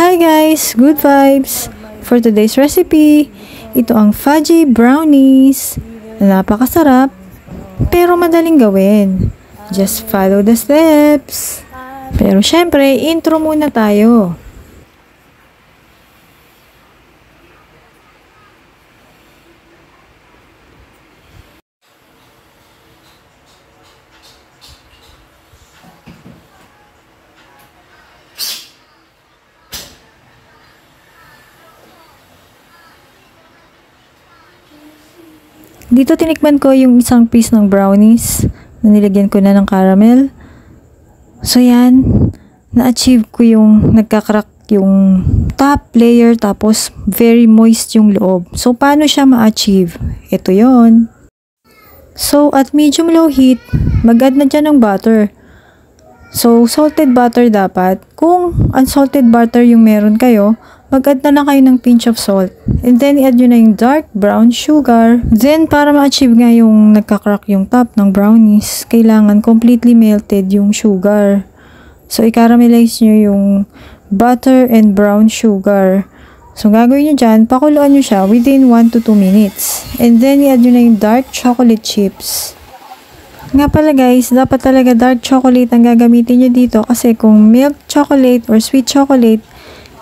Hi guys! Good vibes! For today's recipe, ito ang fudgy brownies. Napakasarap, pero madaling gawin. Just follow the steps. Pero syempre, intro muna tayo. Dito tinikman ko yung isang piece ng brownies na nilagyan ko na ng caramel. So yan, na-achieve ko yung nagkakrak yung top layer tapos very moist yung loob. So paano siya ma-achieve? Ito yon. So at medium low heat, mag-add na dyan ng butter. So salted butter dapat. Kung unsalted butter yung meron kayo, mag-add na lang kayo ng pinch of salt. And then, i-add nyo na yung dark brown sugar. Then, para ma-achieve nga yung nagkakrak yung top ng brownies, kailangan completely melted yung sugar. So, i-caramelize nyo yung butter and brown sugar. So, gagawin nyo dyan, pakuluan nyo siya within 1 to 2 minutes. And then, i-add nyo na yung dark chocolate chips. Nga pala guys, dapat talaga dark chocolate ang gagamitin nyo dito kasi kung milk chocolate or sweet chocolate,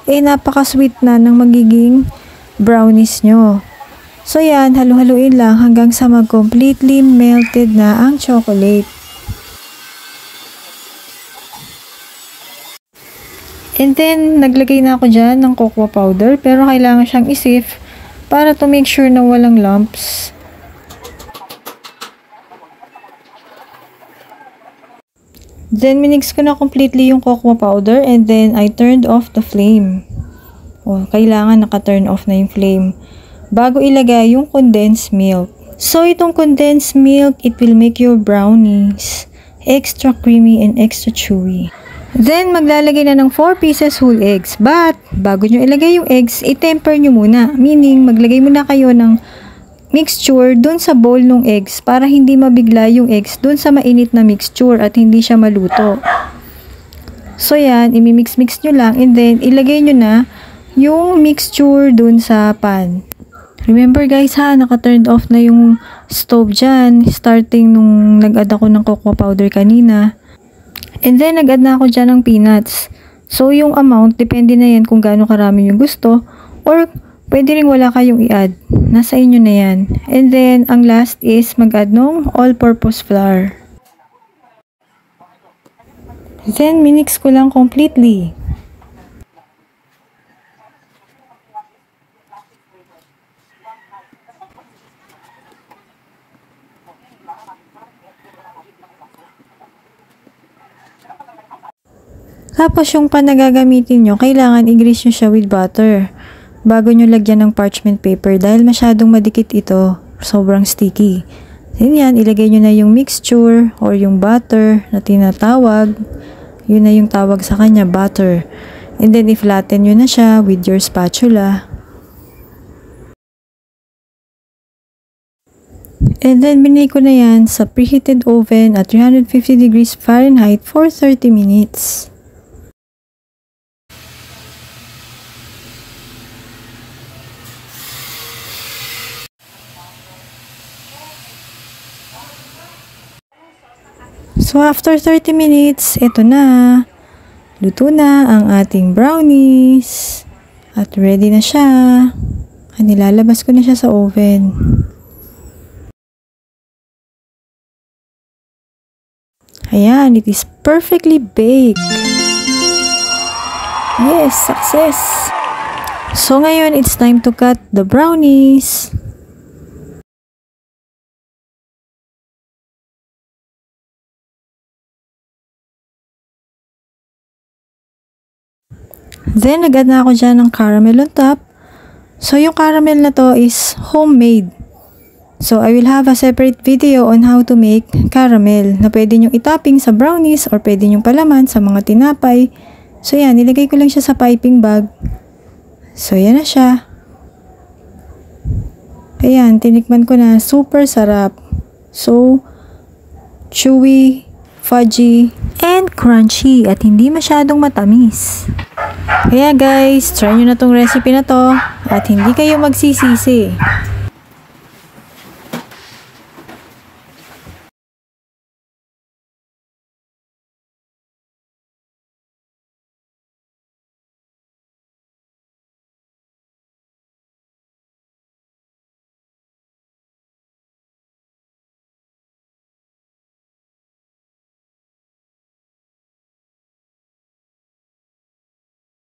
napaka-sweet na ng magiging brownies nyo. So yan, halu-haluin lang hanggang sa mag-completely melted na ang chocolate. And then, naglagay na ako dyan ng cocoa powder pero kailangan siyang i-sift para to make sure na walang lumps. Then, minix ko na completely yung cocoa powder and then I turned off the flame. Kailangan naka-turn off na yung flame bago ilagay yung condensed milk. So, itong condensed milk, it will make your brownies extra creamy and extra chewy. Then, maglalagay na ng 4 pieces whole eggs. But, bago nyo ilagay yung eggs, i-temper nyo muna. Meaning, maglagay muna kayo ng mixture dun sa bowl ng eggs para hindi mabigla yung eggs dun sa mainit na mixture at hindi siya maluto. So yan, imimix-mix nyo lang and then ilagay nyo na yung mixture dun sa pan. Remember guys ha, naka-turned off na yung stove dyan starting nung nag-add ako ng cocoa powder kanina. And then nag-add na ako dyan ng peanuts. So yung amount, depende na yan kung gaano karami yung gusto or pwede rin wala kayong i-add. Nasa inyo na yan. And then, ang last is mag-add ng all-purpose flour. Then, minix ko lang completely. Tapos, yung pan na gagamitin nyo, kailangan i-grease nyo siya with butter bago nyo lagyan ng parchment paper dahil masyadong madikit ito, sobrang sticky. Then yan, ilagay nyo na yung mixture or yung butter na tinatawag. Yun na yung tawag sa kanya, butter. And then i-flatten nyo na siya with your spatula. And then binay ko na yan sa preheated oven at 350 degrees Fahrenheit for 30 minutes. So, after 30 minutes, ito na. Luto na ang ating brownies. At ready na siya. Nilalabas ko na siya sa oven. Ayan, it is perfectly baked. Yes, success! So, ngayon, it's time to cut the brownies. Then, nag-add na ako dyan ng caramel on top. So, yung caramel na to is homemade. So, I will have a separate video on how to make caramel na pwede nyong itopping sa brownies or pwede nyong palaman sa mga tinapay. So, yan. Nilagay ko lang siya sa piping bag. So, yan na siya. Ayan. Tinikman ko na. Super sarap. So, chewy, fudgy, and crunchy at hindi masyadong matamis. Kaya guys, try nyo na tong recipe na to at hindi kayo magsisisi.